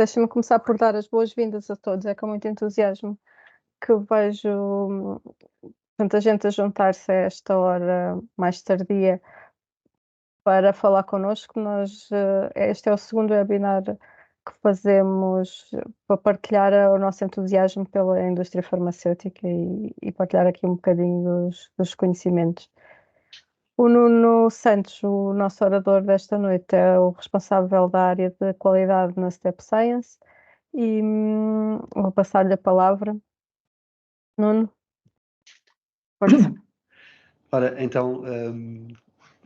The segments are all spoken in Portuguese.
Deixa-me começar por dar as boas-vindas a todos. É com muito entusiasmo que vejo tanta gente a juntar-se a esta hora mais tardia para falar connosco. Este é o segundo webinar que fazemos para partilhar o nosso entusiasmo pela indústria farmacêutica e partilhar aqui um bocadinho dos conhecimentos. O Nuno Santos, o nosso orador desta noite, é o responsável da área de qualidade na Step Science e vou passar-lhe a palavra. Nuno, força. Ora, então,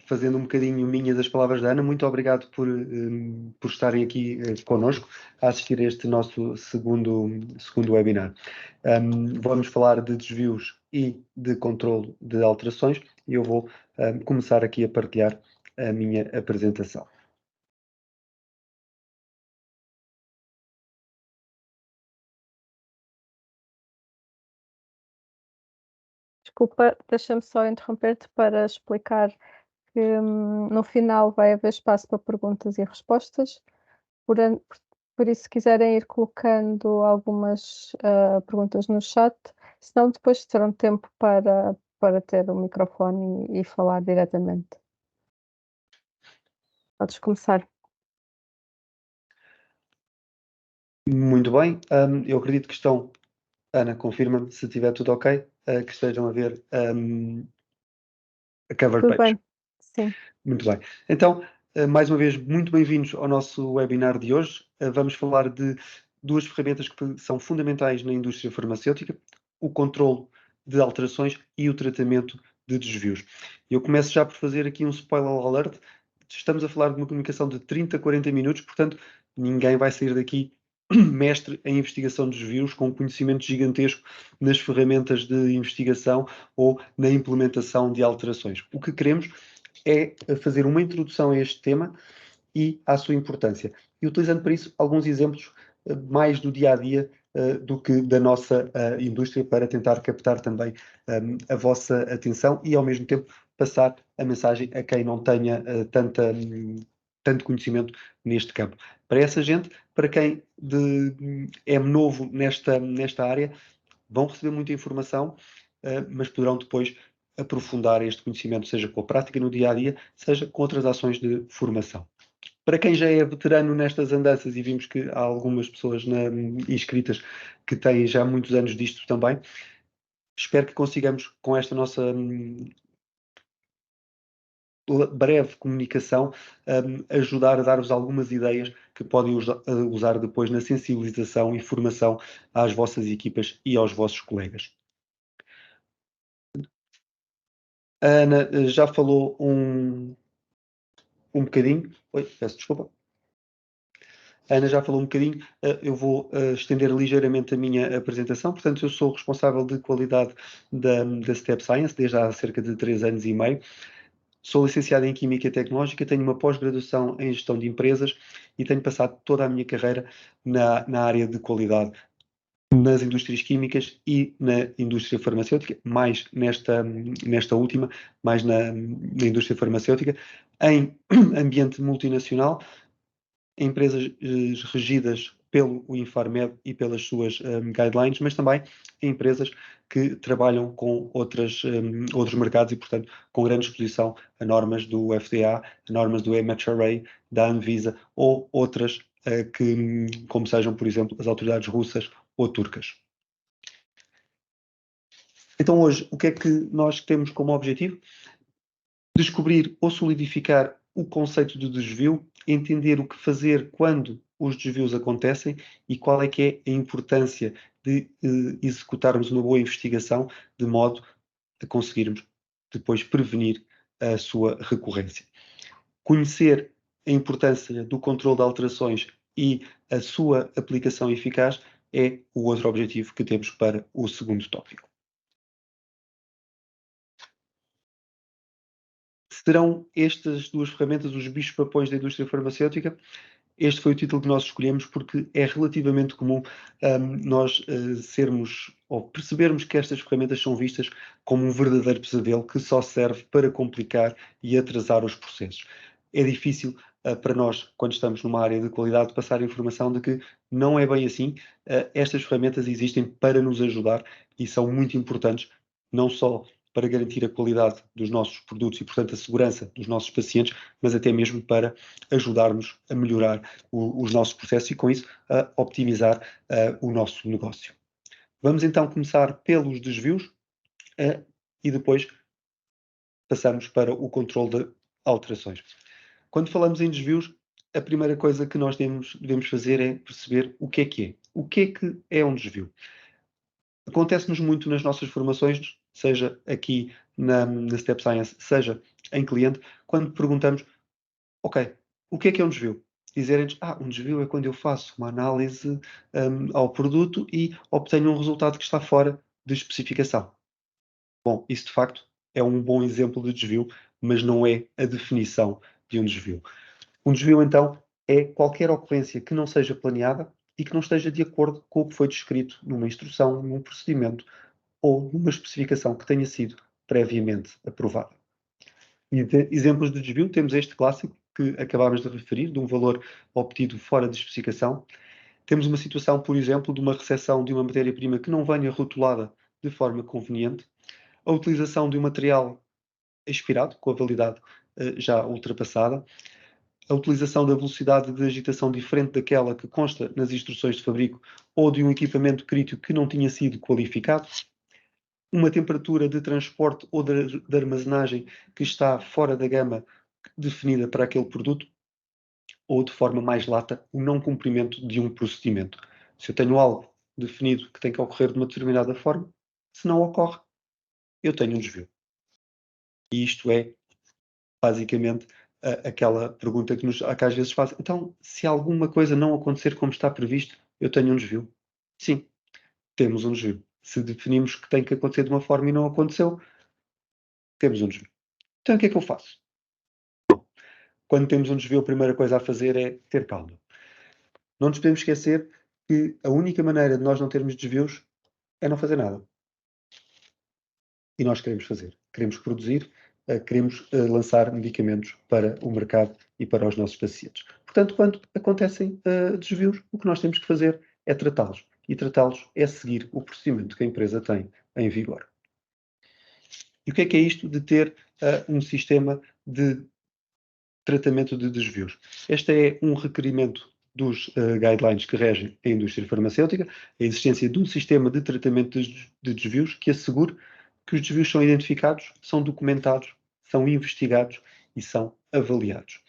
fazendo um bocadinho minhas as palavras da Ana, muito obrigado por estarem aqui connosco a assistir a este nosso segundo webinar. Vamos falar de desvios e de controle de alterações e eu vou começar aqui a partilhar a minha apresentação. Desculpa, deixa-me só interromper-te para explicar que no final vai haver espaço para perguntas e respostas. Por isso, se quiserem ir colocando algumas perguntas no chat, senão depois terão tempo para ter o microfone e falar diretamente. Podes começar. Muito bem, eu acredito que estão, Ana, confirma-me se estiver tudo ok, que estejam a ver a cover Tudo page. bem? Sim. Muito bem. Então, mais uma vez, muito bem-vindos ao nosso webinar de hoje. Vamos falar de duas ferramentas que são fundamentais na indústria farmacêutica: o controle de alterações e o tratamento de desvios. Eu começo já por fazer aqui um spoiler alert. Estamos a falar de uma comunicação de 30 a 40 minutos, portanto, ninguém vai sair daqui mestre em investigação de desvios, com um conhecimento gigantesco nas ferramentas de investigação ou na implementação de alterações. O que queremos é fazer uma introdução a este tema e à sua importância. E utilizando para isso alguns exemplos mais do dia a dia do que da nossa indústria, para tentar captar também a vossa atenção e, ao mesmo tempo, passar a mensagem a quem não tenha tanto conhecimento neste campo. Para essa gente, para quem é novo nesta área, vão receber muita informação, mas poderão depois aprofundar este conhecimento, seja com a prática no dia a dia, seja com outras ações de formação. Para quem já é veterano nestas andanças, e vimos que há algumas pessoas inscritas que têm já muitos anos disto também, espero que consigamos, com esta nossa breve comunicação, ajudar a dar-vos algumas ideias que podem usar depois na sensibilização e formação às vossas equipas e aos vossos colegas. A Ana já falou um bocadinho. Oi, peço desculpa. A Ana já falou um bocadinho, eu vou estender ligeiramente a minha apresentação. Portanto, eu sou responsável de qualidade da Step Science desde há cerca de 3 anos e meio. Sou licenciado em Química Tecnológica, tenho uma pós-graduação em Gestão de Empresas e tenho passado toda a minha carreira na área de qualidade, nas indústrias químicas e na indústria farmacêutica, mais nesta última, mais na indústria farmacêutica, em ambiente multinacional, empresas regidas pelo Infarmed e pelas suas guidelines, mas também em empresas que trabalham com outros mercados e, portanto, com grande exposição a normas do FDA, a normas do MHRA, da Anvisa ou outras como sejam, por exemplo, as autoridades russas ou turcas. Então, hoje, o que é que nós temos como objetivo? Descobrir ou solidificar o conceito de desvio, entender o que fazer quando os desvios acontecem e qual é que é a importância de executarmos uma boa investigação de modo a conseguirmos depois prevenir a sua recorrência. Conhecer a importância do controle de alterações e a sua aplicação eficaz é o outro objetivo que temos para o segundo tópico. Serão estas duas ferramentas os bichos-papões da indústria farmacêutica? Este foi o título que nós escolhemos porque é relativamente comum nós sermos ou percebermos que estas ferramentas são vistas como um verdadeiro pesadelo que só serve para complicar e atrasar os processos. É difícil para nós, quando estamos numa área de qualidade, passar a informação de que Não é bem assim. Estas ferramentas existem para nos ajudar e são muito importantes, não só para garantir a qualidade dos nossos produtos e, portanto, a segurança dos nossos pacientes, mas até mesmo para ajudarmos a melhorar os nossos processos e, com isso, a optimizar o nosso negócio. Vamos então começar pelos desvios e depois passamos para o controle de alterações. Quando falamos em desvios, a primeira coisa que nós devemos fazer é perceber o que é que é. O que é um desvio? Acontece-nos muito nas nossas formações, seja aqui na Step Science, seja em cliente, quando perguntamos, ok, o que é um desvio? Dizerem-nos, um desvio é quando eu faço uma análise ao produto e obtenho um resultado que está fora de especificação. Bom, isso de facto é um bom exemplo de desvio, mas não é a definição de um desvio. Um desvio, então, é qualquer ocorrência que não seja planeada e que não esteja de acordo com o que foi descrito numa instrução, num procedimento ou numa especificação que tenha sido previamente aprovada. E de exemplos de desvio, temos este clássico que acabámos de referir, de um valor obtido fora de especificação. Temos uma situação, por exemplo, de uma recepção de uma matéria-prima que não venha rotulada de forma conveniente, a utilização de um material expirado, com a validade já ultrapassada, a utilização da velocidade de agitação diferente daquela que consta nas instruções de fabrico ou de um equipamento crítico que não tinha sido qualificado, uma temperatura de transporte ou de armazenagem que está fora da gama definida para aquele produto, ou de forma mais lata, o não cumprimento de um procedimento. Se eu tenho algo definido que tem que ocorrer de uma determinada forma, se não ocorre, eu tenho um desvio. E isto é, basicamente, aquela pergunta que às vezes faz. Então, se alguma coisa não acontecer como está previsto, eu tenho um desvio? Sim, temos um desvio. Se definimos que tem que acontecer de uma forma e não aconteceu, temos um desvio. Então, o que é que eu faço? Quando temos um desvio, a primeira coisa a fazer é ter calma. Não nos podemos esquecer que a única maneira de nós não termos desvios é não fazer nada. E nós queremos fazer. Queremos produzir, queremos lançar medicamentos para o mercado e para os nossos pacientes. Portanto, quando acontecem desvios, o que nós temos que fazer é tratá-los. E tratá-los é seguir o procedimento que a empresa tem em vigor. E o que é isto de ter um sistema de tratamento de desvios? Este é um requerimento dos guidelines que regem a indústria farmacêutica, a existência de um sistema de tratamento de desvios que assegure que os desvios são identificados, são documentados, são investigados e são avaliados.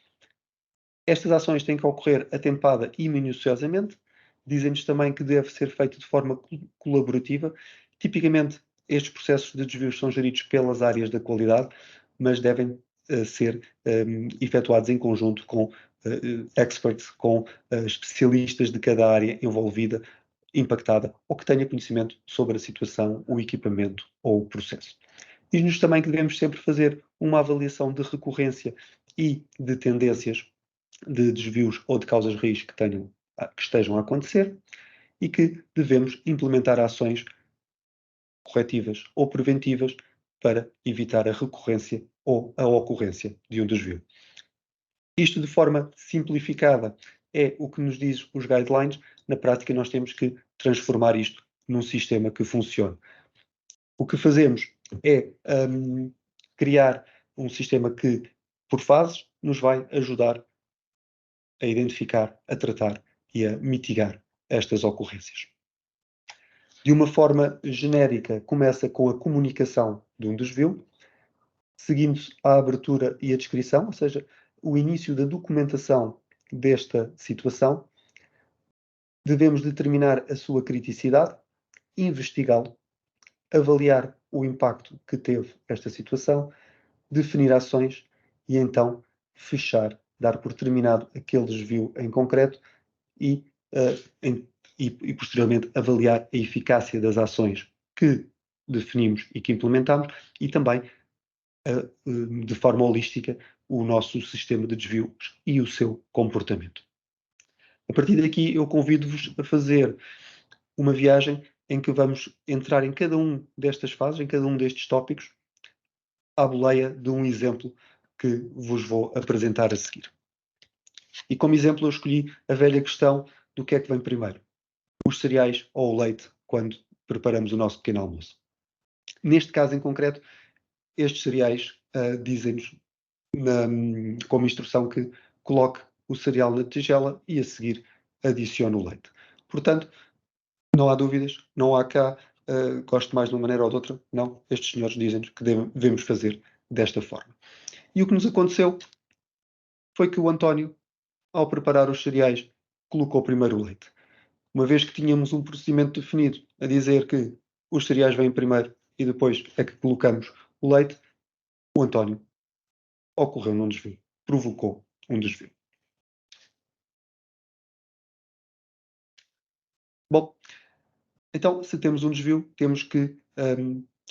Estas ações têm que ocorrer atempada e minuciosamente. Dizem-nos também que deve ser feito de forma colaborativa. Tipicamente, estes processos de desvios são geridos pelas áreas da qualidade, mas devem ser efetuados em conjunto com experts, com especialistas de cada área envolvida, impactada, ou que tenha conhecimento sobre a situação, o equipamento ou o processo. Diz-nos também que devemos sempre fazer uma avaliação de recorrência e de tendências de desvios ou de causas raiz que estejam a acontecer e que devemos implementar ações corretivas ou preventivas para evitar a recorrência ou a ocorrência de um desvio. Isto de forma simplificada é o que nos diz os guidelines. Na prática, nós temos que transformar isto num sistema que funcione. O que fazemos é criar um sistema que, por fases, nos vai ajudar a identificar, a tratar e a mitigar estas ocorrências. De uma forma genérica, começa com a comunicação de um desvio, seguindo-se a abertura e a descrição, ou seja, o início da documentação desta situação. Devemos determinar a sua criticidade, investigá-lo, avaliar o impacto que teve esta situação, definir ações e então fechar, dar por terminado aquele desvio em concreto e posteriormente avaliar a eficácia das ações que definimos e que implementamos e também, de forma holística, o nosso sistema de desvios e o seu comportamento. A partir daqui, eu convido-vos a fazer uma viagem em que vamos entrar em cada um destas fases, em cada um destes tópicos, à boleia de um exemplo que vos vou apresentar a seguir. E como exemplo eu escolhi a velha questão do que é que vem primeiro, os cereais ou o leite, quando preparamos o nosso pequeno almoço. Neste caso em concreto, estes cereais dizem-nos como instrução que coloque o cereal na tigela e a seguir adicione o leite. Portanto, não há dúvidas, não há cá gosto mais de uma maneira ou de outra. Não, estes senhores dizem-nos que devemos fazer desta forma. E o que nos aconteceu foi que o António, ao preparar os cereais, colocou primeiro o leite. Uma vez que tínhamos um procedimento definido a dizer que os cereais vêm primeiro e depois é que colocamos o leite, o António ocorreu num desvio, provocou um desvio. Bom, então, se temos um desvio, temos que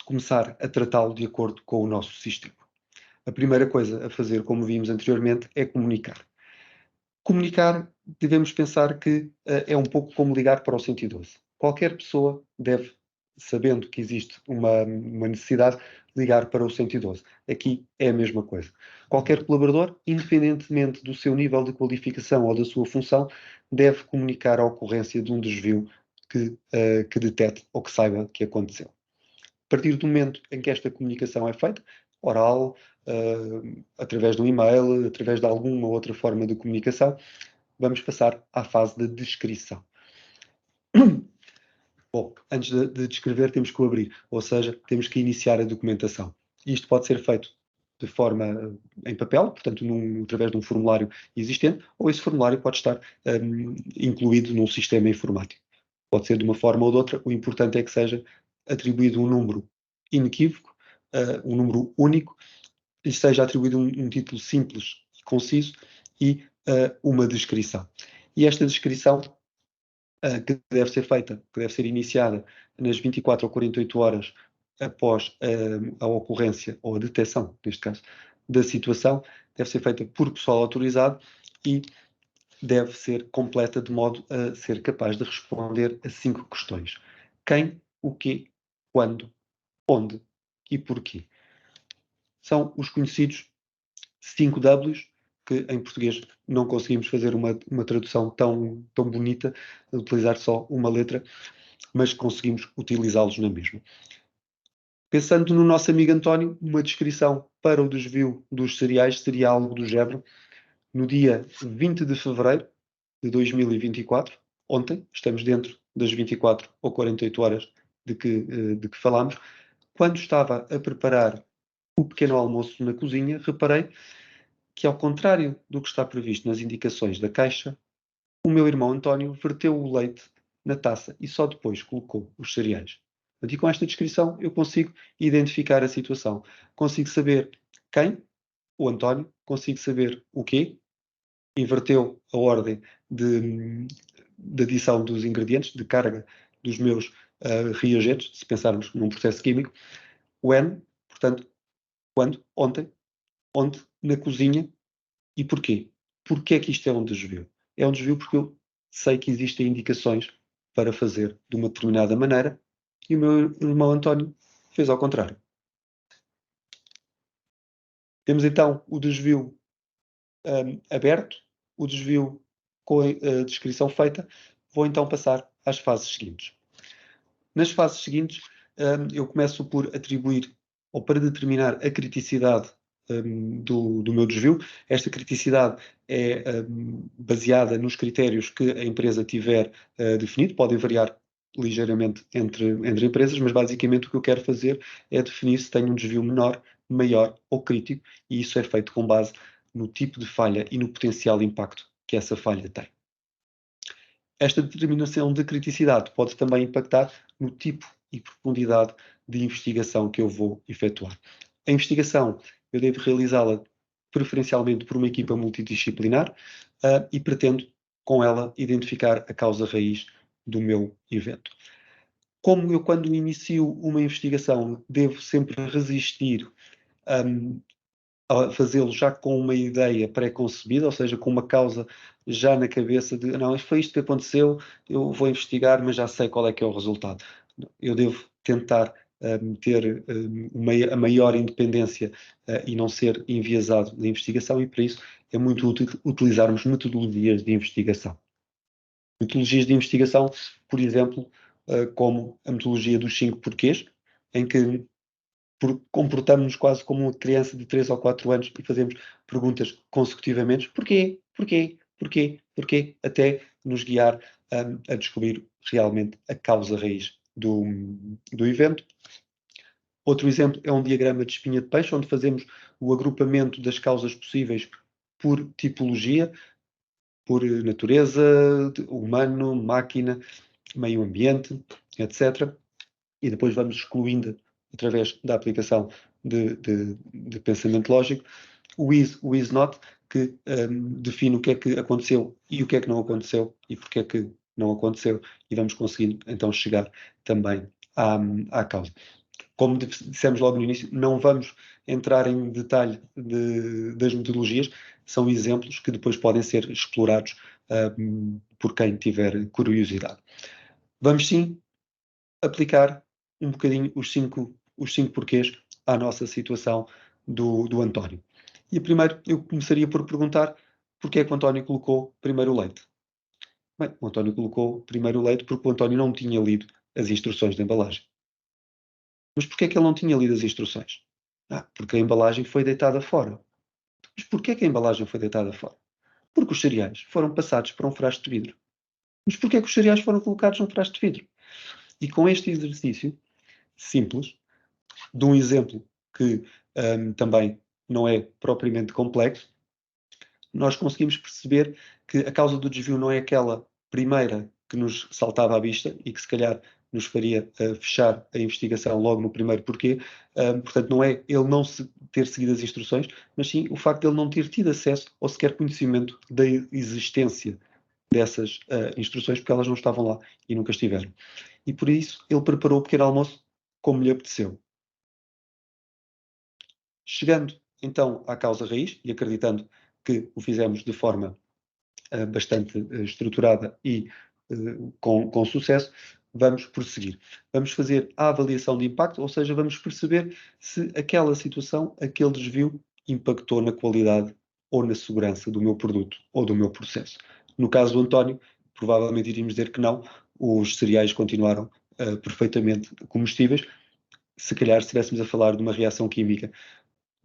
começar a tratá-lo de acordo com o nosso sistema. A primeira coisa a fazer, como vimos anteriormente, é comunicar. Comunicar, devemos pensar que é um pouco como ligar para o 112. Qualquer pessoa deve, sabendo que existe uma necessidade, ligar para o 112. Aqui é a mesma coisa. Qualquer colaborador, independentemente do seu nível de qualificação ou da sua função, deve comunicar a ocorrência de um desvio que detecte ou que saiba que aconteceu. A partir do momento em que esta comunicação é feita, oral, através de um e-mail, através de alguma outra forma de comunicação, vamos passar à fase de descrição. Bom, antes de descrever temos que o abrir, ou seja, temos que iniciar a documentação. Isto pode ser feito de forma em papel, portanto, através de um formulário existente, ou esse formulário pode estar incluído num sistema informático. Pode ser de uma forma ou de outra, o importante é que seja atribuído um número inequívoco, um número único, lhe seja atribuído um título simples e conciso e uma descrição. E esta descrição que deve ser feita, que deve ser iniciada nas 24 ou 48 horas após a ocorrência, ou a detecção, neste caso, da situação, deve ser feita por pessoal autorizado e deve ser completa de modo a ser capaz de responder a 5 questões. Quem, o quê, quando, onde e porquê. São os conhecidos 5 Ws, que em português não conseguimos fazer uma tradução tão bonita, utilizar só uma letra, mas conseguimos utilizá-los na mesma. Pensando no nosso amigo António, uma descrição para o desvio dos cereais seria algo do género: no dia 20 de fevereiro de 2024, ontem, estamos dentro das 24 ou 48 horas de que falámos, quando estava a preparar o pequeno almoço na cozinha, reparei que, ao contrário do que está previsto nas indicações da caixa, o meu irmão António verteu o leite na taça e só depois colocou os cereais. E com esta descrição eu consigo identificar a situação. Consigo saber quem, o António, consigo saber o quê, inverteu a ordem de adição dos ingredientes, de carga dos meus reagentes, se pensarmos num processo químico. When, portanto, quando, ontem, onde, na cozinha. E porquê? Porquê é que isto é um desvio? É um desvio porque eu sei que existem indicações para fazer de uma determinada maneira e o meu irmão António fez ao contrário. Temos então o desvio aberto, o desvio com a descrição feita. Vou então passar às fases seguintes. Nas fases seguintes, eu começo por atribuir ou para determinar a criticidade do meu desvio. Esta criticidade é baseada nos critérios que a empresa tiver definido, podem variar ligeiramente entre empresas, mas basicamente o que eu quero fazer é definir se tenho um desvio menor, maior ou crítico, e isso é feito com base no tipo de falha e no potencial impacto que essa falha tem. Esta determinação de criticidade pode também impactar no tipo e profundidade de investigação que eu vou efetuar. A investigação eu devo realizá-la preferencialmente por uma equipa multidisciplinar e pretendo com ela identificar a causa raiz do meu evento. Como eu, quando inicio uma investigação, devo sempre resistir a fazê-lo já com uma ideia pré-concebida, ou seja, com uma causa já na cabeça de não, foi isto que aconteceu, eu vou investigar, mas já sei qual é que é o resultado. Eu devo tentar ter a maior independência e não ser enviesado na investigação, e para isso é muito útil utilizarmos metodologias de investigação. Metodologias de investigação, por exemplo, como a metodologia dos 5 porquês, em que comportamos-nos quase como uma criança de 3 ou 4 anos e fazemos perguntas consecutivamente. Porquê? Porquê? Porquê? Porquê? Até nos guiar a descobrir realmente a causa raiz do evento. Outro exemplo é um diagrama de espinha de peixe, onde fazemos o agrupamento das causas possíveis por tipologia, por natureza, humano, máquina, meio ambiente, etc. E depois vamos excluindo, através da aplicação de pensamento lógico, o is not, que define o que é que aconteceu e o que é que não aconteceu e porque é que não aconteceu, e vamos conseguindo então chegar também à causa. Como dissemos logo no início, não vamos entrar em detalhe das metodologias, são exemplos que depois podem ser explorados por quem tiver curiosidade. Vamos sim aplicar um bocadinho os cinco porquês à nossa situação do António. E primeiro eu começaria por perguntar porque é que o António colocou primeiro o leite. Bem, o António colocou primeiro o leite porque o António não tinha lido as instruções de embalagem. Mas porquê é que ele não tinha lido as instruções? Porque a embalagem foi deitada fora. Mas porquê é que a embalagem foi deitada fora? Porque os cereais foram passados para um frasco de vidro. Mas porquê é que os cereais foram colocados num frasco de vidro? E com este exercício simples, de um exemplo que também não é propriamente complexo, nós conseguimos perceber que a causa do desvio não é aquela primeira que nos saltava à vista e que se calhar nos faria fechar a investigação logo no primeiro porquê. Portanto, não é ele não ter seguido as instruções, mas sim o facto de ele não ter tido acesso ou sequer conhecimento da existência dessas instruções, porque elas não estavam lá e nunca estiveram. E por isso ele preparou o pequeno almoço como lhe apeteceu. Chegando então à causa raiz e acreditando que o fizemos de forma bastante estruturada e com sucesso, vamos prosseguir. Vamos fazer a avaliação de impacto, ou seja, vamos perceber se aquela situação, aquele desvio, impactou na qualidade ou na segurança do meu produto ou do meu processo. No caso do António, provavelmente iríamos dizer que não, os cereais continuaram perfeitamente comestíveis. Se calhar, se estivéssemos a falar de uma reação química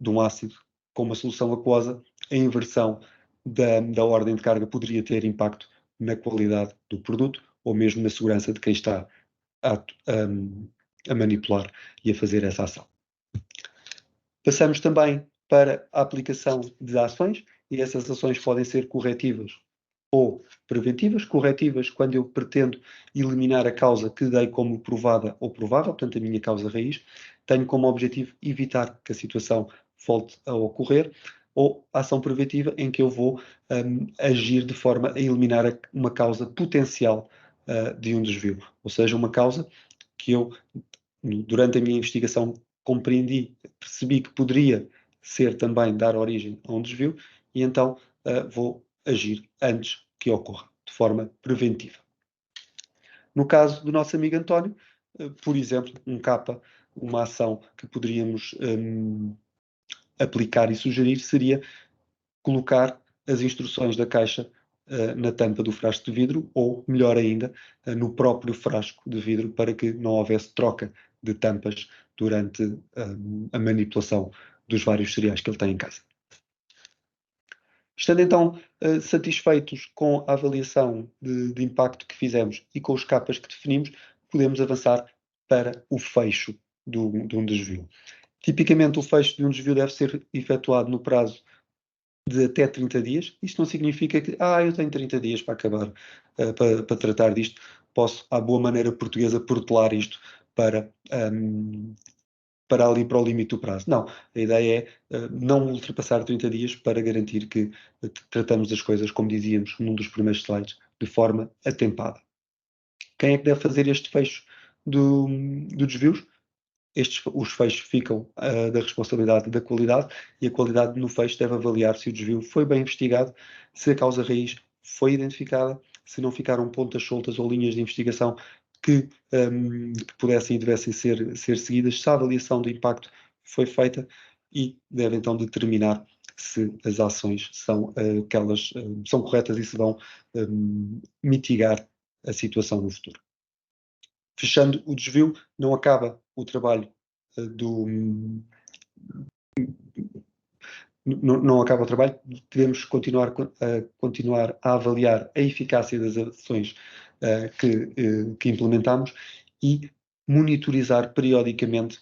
de um ácido com uma solução aquosa, a inversão da ordem de carga poderia ter impacto na qualidade do produto ou mesmo na segurança de quem está a manipular e a fazer essa ação. Passamos também para a aplicação de ações, e essas ações podem ser corretivas ou preventivas. Corretivas, quando eu pretendo eliminar a causa que dei como provada ou provável, portanto a minha causa raiz, tenho como objetivo evitar que a situação volte a ocorrer, ou ação preventiva, em que eu vou agir de forma a eliminar uma causa potencial de um desvio, ou seja, uma causa que eu, durante a minha investigação, compreendi, percebi que poderia ser também dar origem a um desvio, e então vou agir antes que ocorra, de forma preventiva. No caso do nosso amigo António, por exemplo, uma ação que poderíamos aplicar e sugerir seria colocar as instruções da caixa na tampa do frasco de vidro, ou, melhor ainda, no próprio frasco de vidro, para que não houvesse troca de tampas durante a manipulação dos vários cereais que ele tem em casa. Estando então satisfeitos com a avaliação de impacto que fizemos e com os capas que definimos, podemos avançar para o fecho de um desvio. Tipicamente, o fecho de um desvio deve ser efetuado no prazo de até 30 dias. Isto não significa que eu tenho 30 dias para acabar, para tratar disto. Posso, à boa maneira portuguesa, protelar isto para ali para o limite do prazo. Não, a ideia é não ultrapassar 30 dias para garantir que tratamos as coisas, como dizíamos num dos primeiros slides, de forma atempada. Quem é que deve fazer este fecho do desvios? Os fechos ficam da responsabilidade da qualidade, e a qualidade no fecho deve avaliar se o desvio foi bem investigado, se a causa raiz foi identificada, se não ficaram pontas soltas ou linhas de investigação que pudessem e devessem ser seguidas, se a avaliação de impacto foi feita, e deve então determinar se as ações são aquelas são corretas e se vão mitigar a situação no futuro. Fechando o desvio, não acaba o trabalho não acaba o trabalho, devemos continuar a avaliar a eficácia das ações que implementamos e monitorizar periodicamente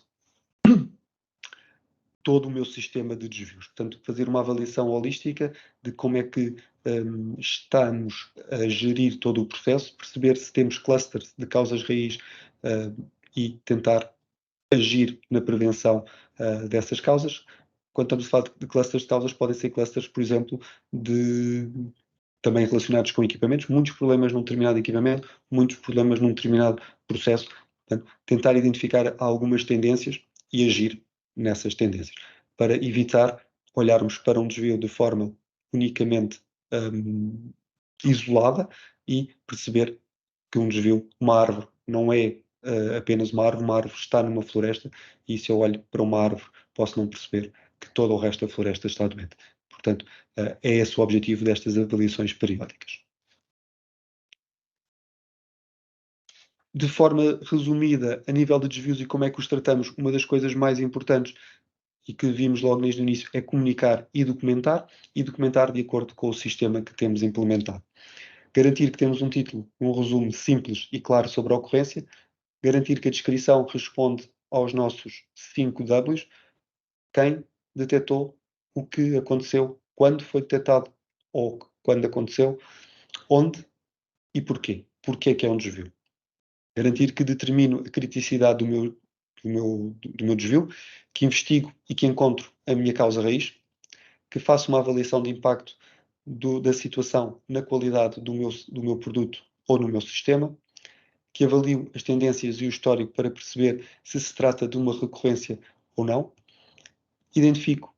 todo o meu sistema de desvios. Portanto, fazer uma avaliação holística de como é que estamos a gerir todo o processo, perceber se temos clusters de causas raiz e tentar agir na prevenção dessas causas. Quando estamos a falar de clusters de causas, podem ser clusters, por exemplo, também relacionados com equipamentos, muitos problemas num determinado equipamento, muitos problemas num determinado processo. Portanto, tentar identificar algumas tendências e agir nessas tendências, para evitar olharmos para um desvio de forma unicamente isolada e perceber que um desvio, uma árvore, não é apenas uma árvore está numa floresta e se eu olho para uma árvore posso não perceber que todo o resto da floresta está doente. Portanto, é esse o objetivo destas avaliações periódicas. De forma resumida, a nível de desvios e como é que os tratamos, uma das coisas mais importantes e que vimos logo desde o início é comunicar e documentar de acordo com o sistema que temos implementado. Garantir que temos um título, um resumo simples e claro sobre a ocorrência, garantir que a descrição responde aos nossos 5 Ws, quem detectou, o que aconteceu, quando foi detectado ou quando aconteceu, onde e porquê. Porquê que é um desvio. Garantir que determino a criticidade do meu desvio, que investigo e que encontro a minha causa raiz, que faço uma avaliação de impacto da situação na qualidade do meu produto ou no meu sistema, que avalio as tendências e o histórico para perceber se trata de uma recorrência ou não, identifico,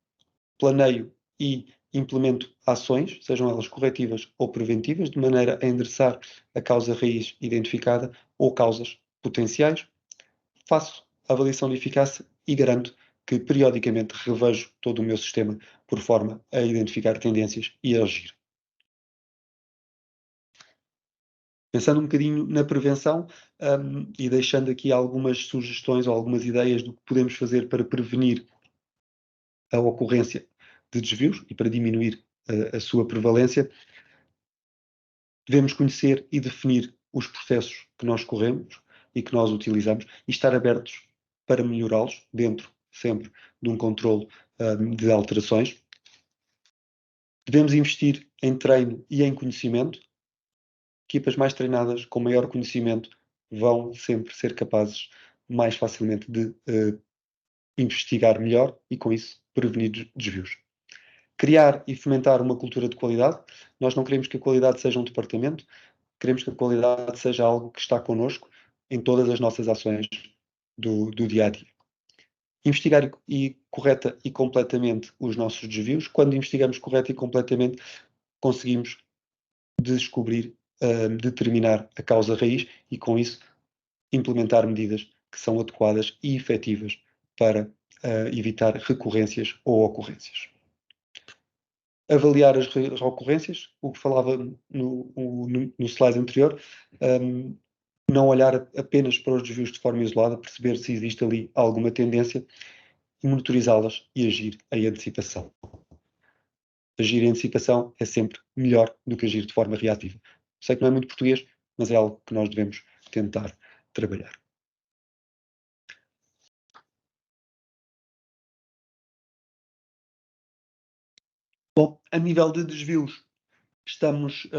planeio e implemento ações, sejam elas corretivas ou preventivas, de maneira a endereçar a causa raiz identificada ou causas potenciais, faço a avaliação de eficácia e garanto que periodicamente revejo todo o meu sistema por forma a identificar tendências e a agir. Pensando um bocadinho na prevenção e deixando aqui algumas sugestões ou algumas ideias do que podemos fazer para prevenir a ocorrência de desvios e para diminuir a sua prevalência, devemos conhecer e definir os processos que nós corremos e que nós utilizamos e estar abertos para melhorá-los dentro sempre de um controle de alterações. Devemos investir em treino e em conhecimento. Equipas mais treinadas, com maior conhecimento, vão sempre ser capazes mais facilmente de investigar melhor e, com isso, prevenir desvios. Criar e fomentar uma cultura de qualidade. Nós não queremos que a qualidade seja um departamento, queremos que a qualidade seja algo que está connosco em todas as nossas ações do dia a dia. Investigar correta e completamente os nossos desvios. Quando investigamos correta e completamente, conseguimos descobrir, determinar a causa raiz e, com isso, implementar medidas que são adequadas e efetivas para evitar recorrências ou ocorrências. Avaliar as ocorrências, o que falava no slide anterior, não olhar apenas para os desvios de forma isolada, perceber se existe ali alguma tendência e monitorizá-las e agir em antecipação. Agir em antecipação é sempre melhor do que agir de forma reativa. Sei que não é muito português, mas é algo que nós devemos tentar trabalhar. Bom, a nível de desvios, chegamos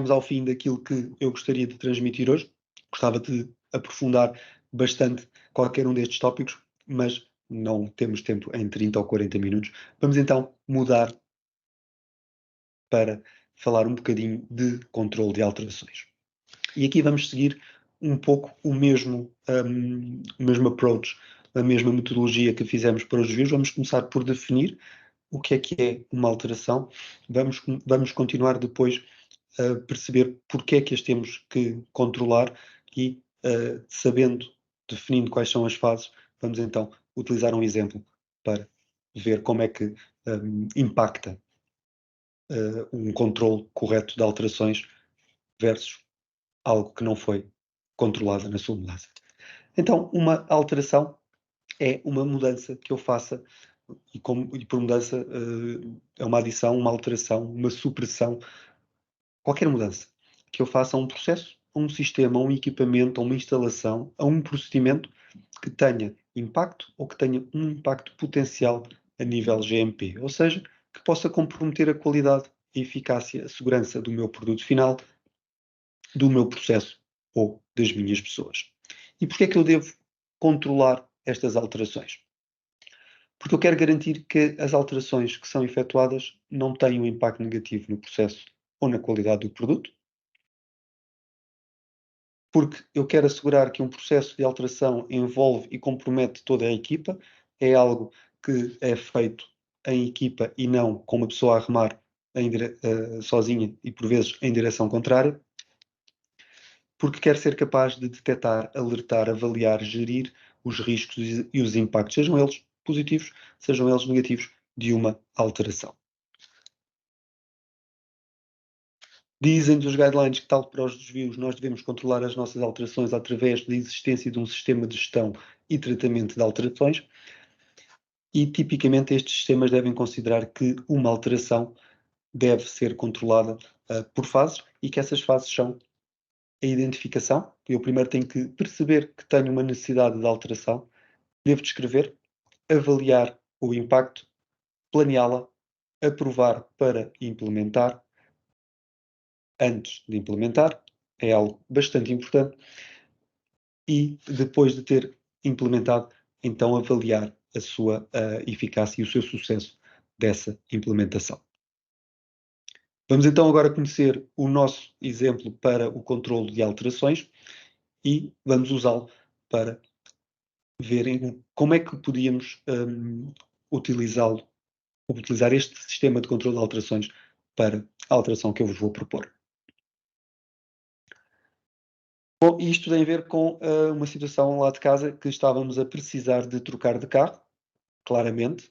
ao fim daquilo que eu gostaria de transmitir hoje. Gostava de aprofundar bastante qualquer um destes tópicos, mas não temos tempo em 30 ou 40 minutos. Vamos então mudar para falar um bocadinho de controle de alterações. E aqui vamos seguir um pouco o mesmo approach, a mesma metodologia que fizemos para os desvios. Vamos começar por definir o que é uma alteração. Vamos continuar depois a perceber porque é que as temos que controlar e, definindo quais são as fases, vamos então utilizar um exemplo para ver como é que impacta um controle correto de alterações versus algo que não foi controlado na sua mudança. Então, uma alteração é uma mudança que eu faça, e por mudança é uma adição, uma alteração, uma supressão, qualquer mudança que eu faça a um processo, a um sistema, a um equipamento, a uma instalação, a um procedimento que tenha impacto ou que tenha um impacto potencial a nível GMP, ou seja, que possa comprometer a qualidade, a eficácia, a segurança do meu produto final, do meu processo ou das minhas pessoas. E porquê é que eu devo controlar estas alterações? Porque eu quero garantir que as alterações que são efetuadas não tenham um impacto negativo no processo ou na qualidade do produto, porque eu quero assegurar que um processo de alteração envolve e compromete toda a equipa, é algo que é feito em equipa e não com uma pessoa a remar sozinha e por vezes em direção contrária, porque quero ser capaz de detectar, alertar, avaliar, gerir os riscos e os impactos, sejam eles positivos, sejam eles negativos, de uma alteração. Dizem os guidelines que, tal para os desvios, nós devemos controlar as nossas alterações através da existência de um sistema de gestão e tratamento de alterações, e tipicamente estes sistemas devem considerar que uma alteração deve ser controlada por fases, e que essas fases são a identificação. Eu primeiro tenho que perceber que tenho uma necessidade de alteração, devo descrever, avaliar o impacto, planeá-la, aprovar para implementar. Antes de implementar, é algo bastante importante, e depois de ter implementado, então avaliar a sua eficácia e o seu sucesso dessa implementação. Vamos então agora conhecer o nosso exemplo para o controle de alterações e vamos usá-lo para verem como é que podíamos utilizar este sistema de controle de alterações para a alteração que eu vos vou propor. Bom, isto tem a ver com uma situação lá de casa que estávamos a precisar de trocar de carro, claramente,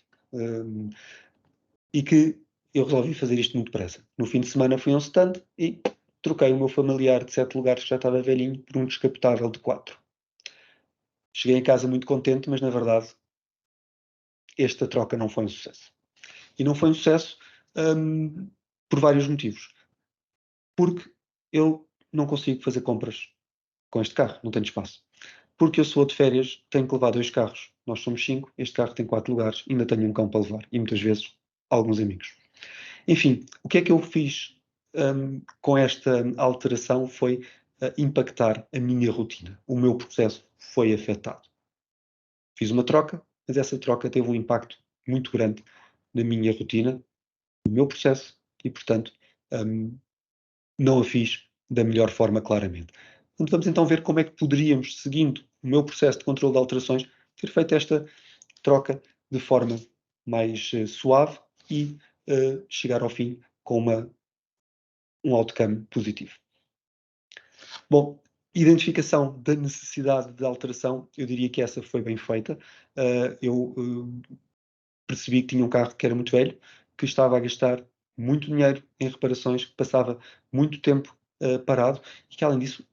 e que eu resolvi fazer isto muito depressa. No fim de semana fui a um stand e troquei o meu familiar de 7 lugares que já estava velhinho por um descapotável de 4. Cheguei a casa muito contente, mas na verdade esta troca não foi um sucesso. E não foi um sucesso por vários motivos. Porque eu não consigo fazer compras com este carro, não tenho espaço. Porque eu sou de férias, tenho que levar 2 carros. Nós somos 5, este carro tem 4 lugares, ainda tenho um cão para levar e muitas vezes alguns amigos. Enfim, o que é que eu fiz com esta alteração foi impactar a minha rotina. O meu processo foi afetado. Fiz uma troca, mas essa troca teve um impacto muito grande na minha rotina, no meu processo e, portanto, não a fiz da melhor forma, claramente. Portanto, vamos então ver como é que poderíamos, seguindo o meu processo de controle de alterações, ter feito esta troca de forma mais suave e chegar ao fim com um outcome positivo. Bom, identificação da necessidade de alteração, eu diria que essa foi bem feita. Eu percebi que tinha um carro que era muito velho, que estava a gastar muito dinheiro em reparações, que passava muito tempo parado e que, além disso,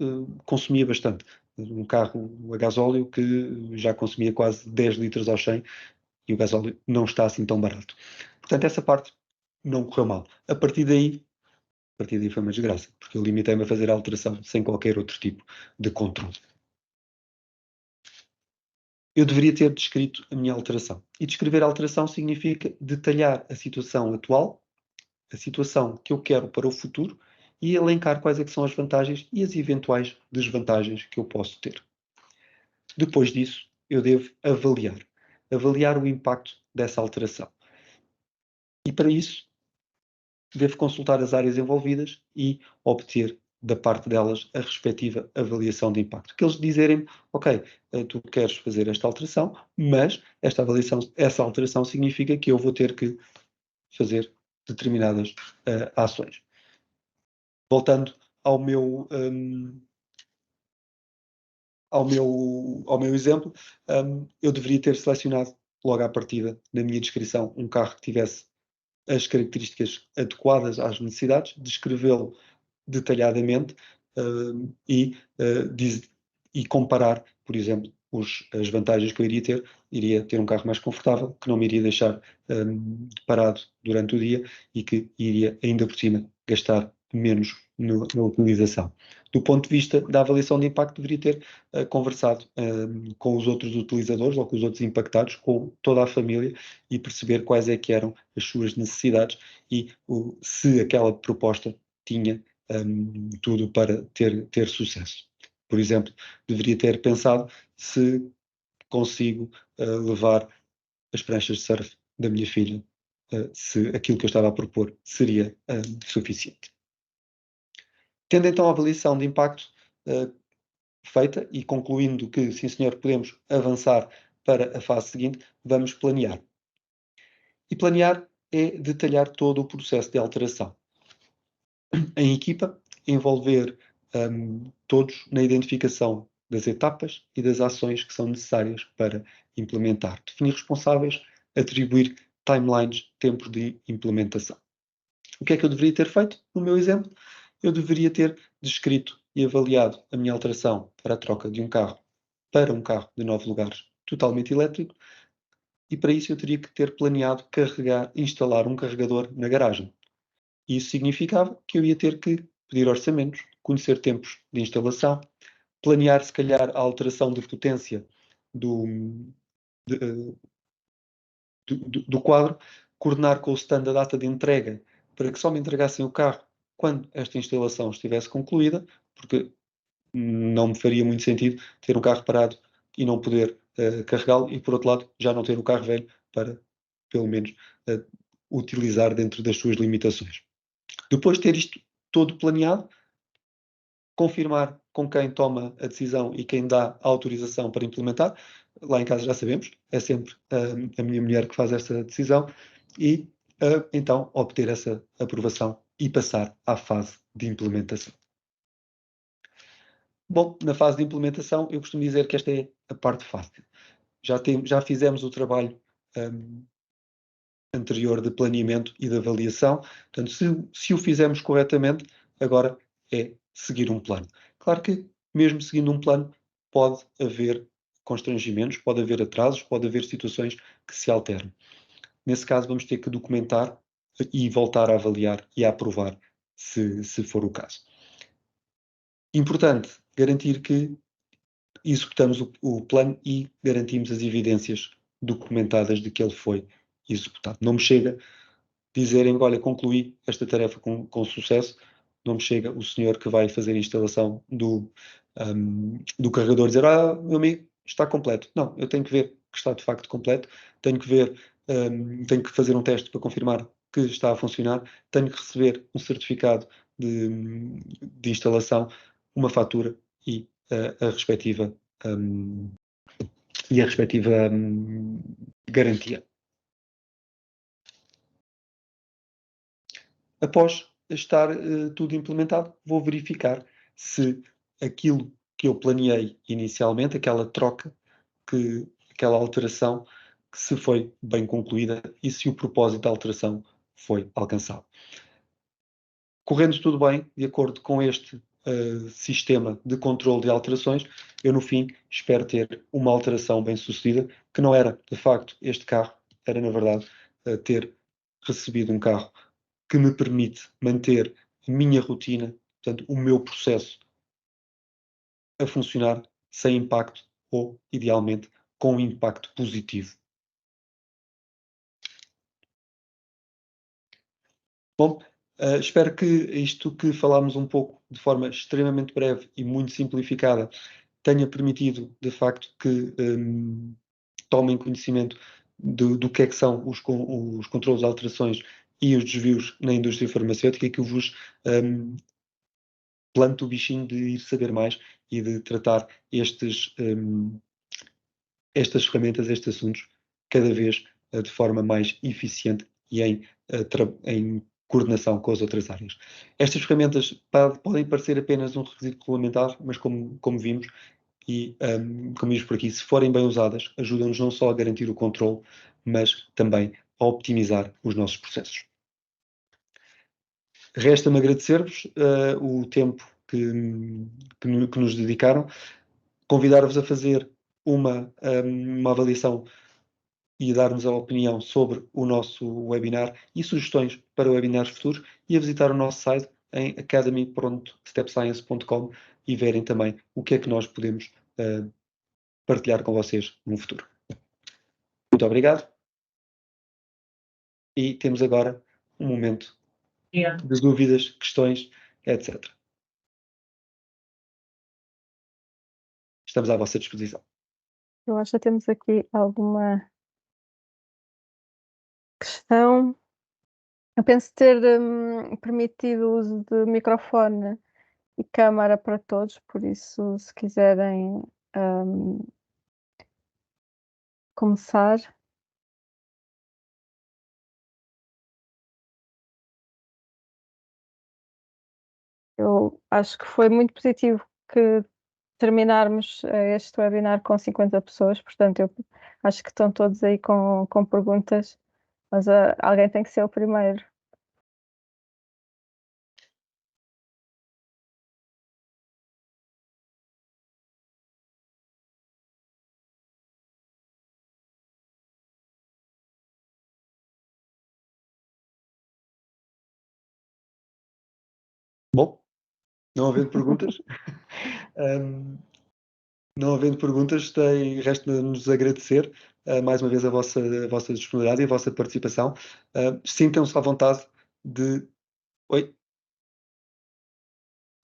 consumia bastante. Um carro a gasóleo que já consumia quase 10 litros ao 100 e o gasóleo não está assim tão barato. Portanto, essa parte não correu mal. A partir daí foi uma desgraça, porque eu limitei-me a fazer a alteração sem qualquer outro tipo de controle. Eu deveria ter descrito a minha alteração. E descrever a alteração significa detalhar a situação atual, a situação que eu quero para o futuro e elencar quais é que são as vantagens e as eventuais desvantagens que eu posso ter. Depois disso, eu devo avaliar o impacto dessa alteração. E para isso, devo consultar as áreas envolvidas e obter da parte delas a respectiva avaliação de impacto. Que eles dizerem, ok, tu queres fazer esta alteração, mas essa alteração significa que eu vou ter que fazer determinadas ações. Voltando ao meu, ao meu exemplo, eu deveria ter selecionado logo à partida, na minha descrição, um carro que tivesse as características adequadas às necessidades, descrevê-lo detalhadamente, e comparar, por exemplo, as vantagens que eu iria ter um carro mais confortável, que não me iria deixar parado durante o dia e que iria, ainda por cima, gastar menos na utilização. Do ponto de vista da avaliação de impacto, deveria ter conversado com os outros utilizadores ou com os outros impactados, com toda a família, e perceber quais é que eram as suas necessidades e se aquela proposta tinha tudo para ter sucesso. Por exemplo, deveria ter pensado se consigo levar as pranchas de surf da minha filha, se aquilo que eu estava a propor seria suficiente. Tendo então a avaliação de impacto feita e concluindo que, sim senhor, podemos avançar para a fase seguinte, vamos planear. E planear é detalhar todo o processo de alteração. Em equipa, envolver todos na identificação das etapas e das ações que são necessárias para implementar. Definir responsáveis, atribuir timelines, tempos de implementação. O que é que eu deveria ter feito? No meu exemplo, eu deveria ter descrito e avaliado a minha alteração para a troca de um carro para um carro de 9 lugares totalmente elétrico, e para isso eu teria que ter planeado instalar um carregador na garagem. Isso significava que eu ia ter que pedir orçamentos, conhecer tempos de instalação, planear se calhar a alteração de potência do quadro, coordenar com o stand a data de entrega para que só me entregassem o carro quando esta instalação estivesse concluída, porque não me faria muito sentido ter um carro parado e não poder carregá-lo, e por outro lado já não ter o carro velho para pelo menos utilizar dentro das suas limitações. Depois de ter isto todo planeado, confirmar com quem toma a decisão e quem dá a autorização para implementar. Lá em casa já sabemos, é sempre a minha mulher que faz essa decisão, e então obter essa aprovação e passar à fase de implementação. Bom, na fase de implementação, eu costumo dizer que esta é a parte fácil. Já fizemos o trabalho anterior de planeamento e de avaliação. Portanto, se o fizermos corretamente, agora é seguir um plano. Claro que, mesmo seguindo um plano, pode haver constrangimentos, pode haver atrasos, pode haver situações que se alteram. Nesse caso, vamos ter que documentar e voltar a avaliar e a aprovar, se for o caso. Importante garantir que executamos o plano e garantimos as evidências documentadas de que ele foi executado. Não me chega dizerem, olha, concluí esta tarefa com sucesso, não me chega o senhor que vai fazer a instalação do carregador dizer, meu amigo, está completo. Não, eu tenho que ver que está de facto completo, tenho que fazer um teste para confirmar que está a funcionar, tenho que receber um certificado de instalação, uma fatura e a respectiva garantia. Após estar tudo implementado, vou verificar se aquilo que eu planeei inicialmente, aquela troca, aquela alteração, que se foi bem concluída e se o propósito da alteração foi alcançado. Correndo tudo bem, de acordo com este sistema de controle de alterações, eu no fim espero ter uma alteração bem sucedida, que não era de facto este carro, era na verdade ter recebido um carro que me permite manter a minha rotina, portanto, o meu processo a funcionar sem impacto ou, idealmente, com um impacto positivo. Bom, espero que isto que falámos um pouco de forma extremamente breve e muito simplificada tenha permitido, de facto, que tomem conhecimento do que é que são os controlos de alterações e os desvios na indústria farmacêutica, e que vos planto o bichinho de ir saber mais e de tratar estas ferramentas, estes assuntos, cada vez de forma mais eficiente e em coordenação com as outras áreas. Estas ferramentas podem parecer apenas um requisito regulamentar, mas como vimos, e como vimos por aqui, se forem bem usadas, ajudam-nos não só a garantir o controle, mas também a optimizar os nossos processos. Resta-me agradecer-vos o tempo que nos dedicaram. Convidar-vos a fazer uma avaliação e a dar-nos a opinião sobre o nosso webinar e sugestões para webinars futuros e a visitar o nosso site em academy.stepscience.com e verem também o que é que nós podemos partilhar com vocês no futuro. Muito obrigado. E temos agora um momento de dúvidas, questões, etc. Estamos à vossa disposição. Eu acho que temos aqui alguma questão. Eu penso ter permitido o uso de microfone e câmara para todos, por isso, se quiserem começar. Eu acho que foi muito positivo que terminarmos este webinar com 50 pessoas, portanto, eu acho que estão todos aí com perguntas, mas alguém tem que ser o primeiro. Bom, não havendo perguntas, não havendo perguntas, resta-nos agradecer mais uma vez a vossa disponibilidade e a vossa participação. Sintam-se à vontade de... Oi?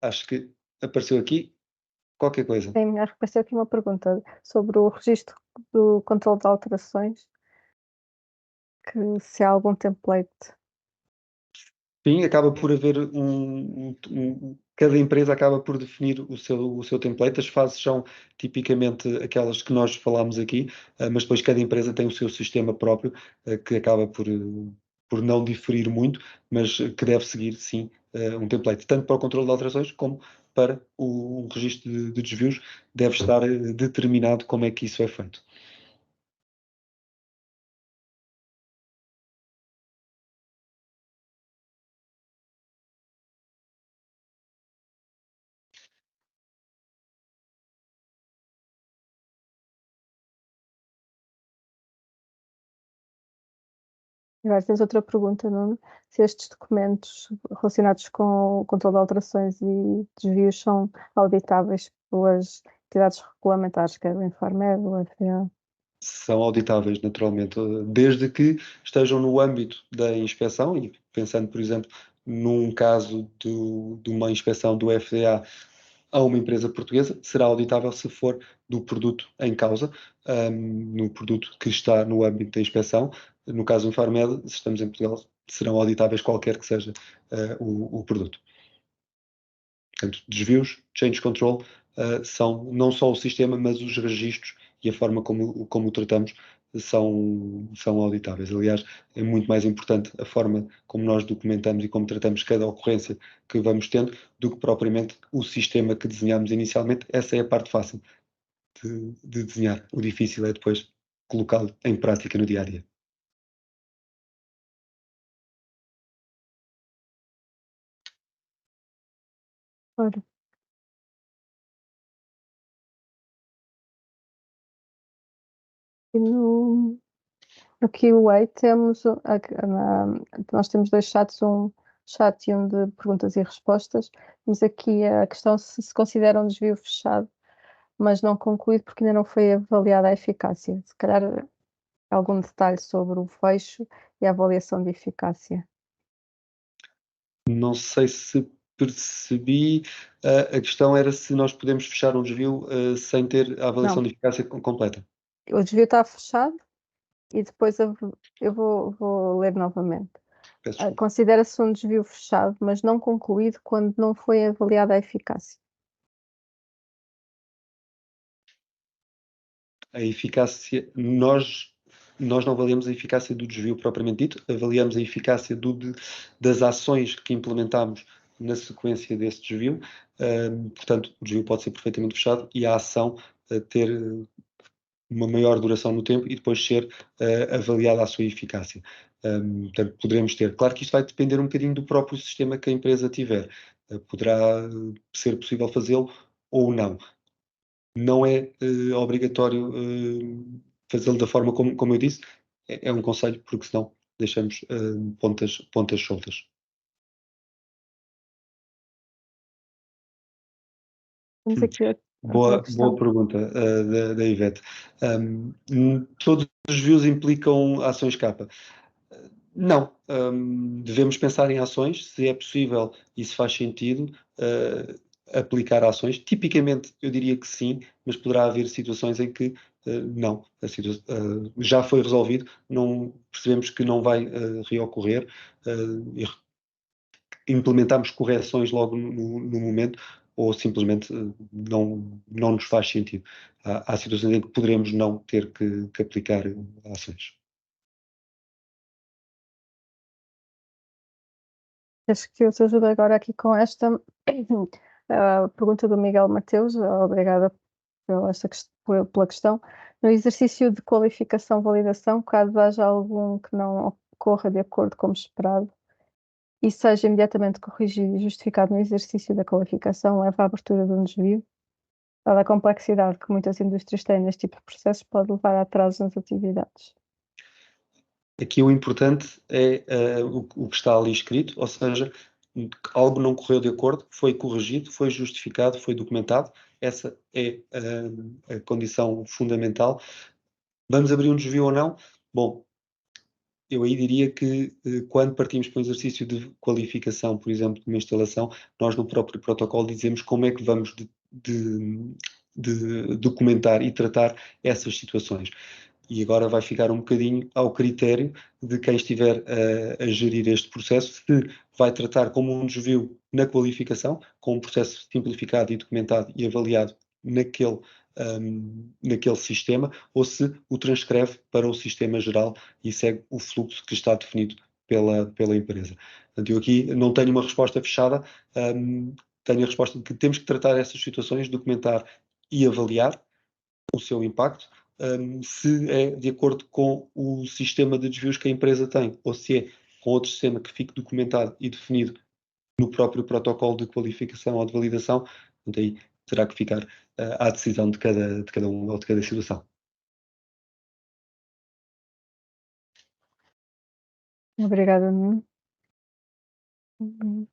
Acho que apareceu aqui qualquer coisa. Sim, acho que vai ser aqui uma pergunta sobre o registro do controle de alterações, que se há algum template. Sim, acaba por haver cada empresa acaba por definir o seu template. As fases são tipicamente aquelas que nós falámos aqui, mas depois cada empresa tem o seu sistema próprio, que acaba por não diferir muito, mas que deve seguir, sim, um template, tanto para o controle de alterações como para o registro de desvios, deve estar determinado como é que isso é feito. Agora tens outra pergunta, Nuno, se estes documentos relacionados com o controle de alterações e desvios são auditáveis pelas entidades regulamentares, quer o Infarmed, o FDA. São auditáveis, naturalmente, desde que estejam no âmbito da inspeção, e pensando, por exemplo, num caso de uma inspeção do FDA a uma empresa portuguesa, será auditável se for do produto em causa, no produto que está no âmbito da inspeção. No caso do Infarmed, se estamos em Portugal, serão auditáveis qualquer que seja o produto. Portanto, desvios, change control, são não só o sistema, mas os registros e a forma como o tratamos são auditáveis. Aliás, é muito mais importante a forma como nós documentamos e como tratamos cada ocorrência que vamos tendo do que propriamente o sistema que desenhamos inicialmente. Essa é a parte fácil de desenhar. O difícil é depois colocá-lo em prática no dia a dia. Ora. E no QA nós temos dois chats, um chat e um de perguntas e respostas. Temos aqui a questão se considera um desvio fechado, mas não concluído porque ainda não foi avaliada a eficácia. Se calhar algum detalhe sobre o fecho e a avaliação de eficácia. Não sei se percebi. A questão era se nós podemos fechar um desvio sem ter a avaliação Não, de eficácia completa. o desvio está fechado e depois eu vou ler novamente. Peço desculpa. Considera-se um desvio fechado, mas não concluído quando não foi avaliada a eficácia. A eficácia, nós não avaliamos a eficácia do desvio propriamente dito, avaliamos a eficácia das ações que implementamos na sequência desse desvio. Portanto, o desvio pode ser perfeitamente fechado e a ação ter uma maior duração no tempo e depois ser avaliada a sua eficácia. Portanto, poderemos ter. Claro que isto vai depender um bocadinho do próprio sistema que a empresa tiver. Poderá ser possível fazê-lo ou não. Não é obrigatório fazê-lo da forma como eu disse. É um conselho, porque senão deixamos pontas soltas. Temos Hum. aqui outra Boa questão. pergunta da Ivete. Todos os views implicam ações capa? Não. Devemos pensar em ações, se é possível e se faz sentido aplicar ações. Tipicamente, eu diria que sim, mas poderá haver situações em que não. Já foi resolvido, não, percebemos que não vai reocorrer e implementamos correções logo no momento ou simplesmente não nos faz sentido. Há situações em que poderemos não ter que aplicar ações. Acho que eu te ajudo agora aqui com esta pergunta do Miguel Mateus. Obrigada pela questão. No exercício de qualificação-validação, caso haja algum que não ocorra de acordo como esperado e seja imediatamente corrigido e justificado no exercício da qualificação, leva à abertura de um desvio. Dada a complexidade que muitas indústrias têm neste tipo de processos, pode levar a atrasos nas atividades. Aqui o importante é o que está ali escrito, ou seja, algo não correu de acordo, foi corrigido, foi justificado, foi documentado. Essa é a condição fundamental. Vamos abrir um desvio ou não? Bom, eu aí diria que quando partimos para um exercício de qualificação, por exemplo, de uma instalação, nós no próprio protocolo dizemos como é que vamos de documentar e tratar essas situações. E agora vai ficar um bocadinho ao critério de quem estiver a gerir este processo, se vai tratar como um desvio na qualificação, com um processo simplificado e documentado e avaliado naquele sistema, ou se o transcreve para o sistema geral e segue o fluxo que está definido pela empresa. Portanto, eu aqui não tenho uma resposta fechada, tenho a resposta de que temos que tratar essas situações, documentar e avaliar o seu impacto, se é de acordo com o sistema de desvios que a empresa tem, ou se é com outro sistema que fique documentado e definido no próprio protocolo de qualificação ou de validação. Portanto, aí terá que ficar à decisão de cada um ou de cada situação. Obrigada, Nuno. Uhum.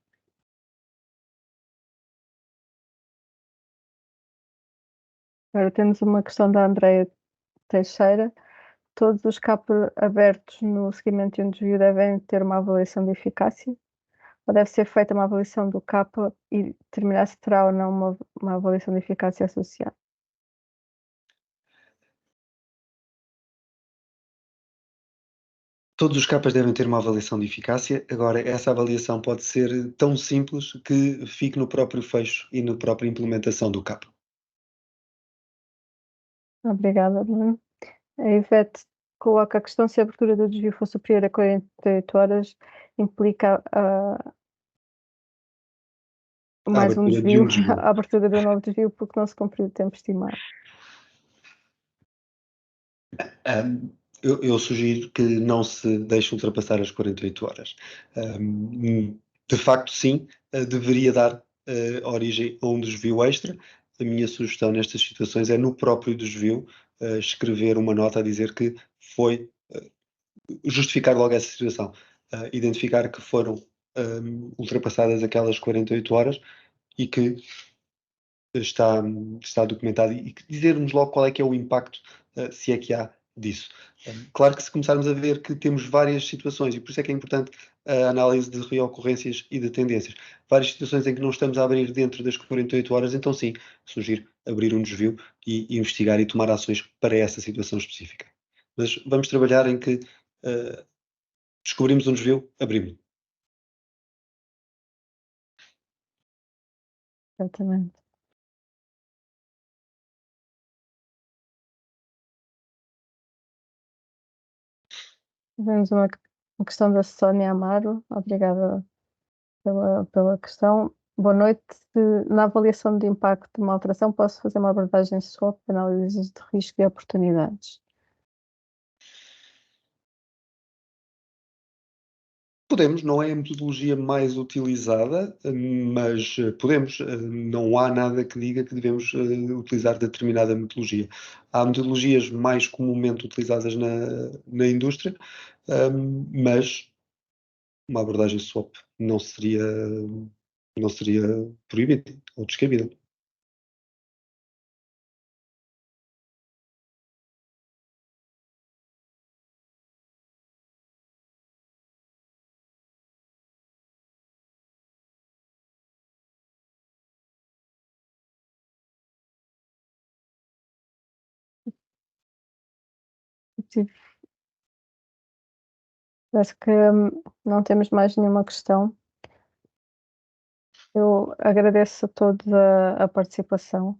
Agora temos uma questão da Andreia Teixeira. Todos os CAP abertos no seguimento de um desvio devem ter uma avaliação de eficácia? Ou deve ser feita uma avaliação do CAP e determinar se terá ou não uma avaliação de eficácia associada? Todos os capas devem ter uma avaliação de eficácia. Agora, essa avaliação pode ser tão simples que fique no próprio fecho e na própria implementação do capa. Obrigada, Bruno. A Ivete coloca a questão: se a abertura do desvio for superior a 48 horas, implica A mais um abertura de desvio, um desvio. a abertura de um novo desvio, porque não se cumpriu o tempo estimado. Eu sugiro que não se deixe ultrapassar as 48 horas. De facto, sim, deveria dar origem a um desvio extra. A minha sugestão nestas situações é, no próprio desvio, escrever uma nota a dizer que foi justificar logo essa situação, identificar que foram ultrapassadas aquelas 48 horas e que está documentado e dizermos logo qual é que é o impacto, se é que há disso. Claro que se começarmos a ver que temos várias situações, e por isso é que é importante a análise de reocorrências e de tendências, várias situações em que não estamos a abrir dentro das 48 horas, então sim, sugiro abrir um desvio e investigar e tomar ações para essa situação específica. Mas vamos trabalhar em que descobrimos um desvio, abrimos. Exatamente. Tivemos uma questão da Sónia Amaro. Obrigada pela questão. Boa noite. Na avaliação de impacto de uma alteração, posso fazer uma abordagem SWOT, análise de risco e oportunidades? Podemos, não é a metodologia mais utilizada, mas podemos. Não há nada que diga que devemos utilizar determinada metodologia. Há metodologias mais comumente utilizadas na indústria, mas uma abordagem SWOP não seria proibida ou descabida. Tive Acho que não temos mais nenhuma questão. Eu agradeço a todos a participação.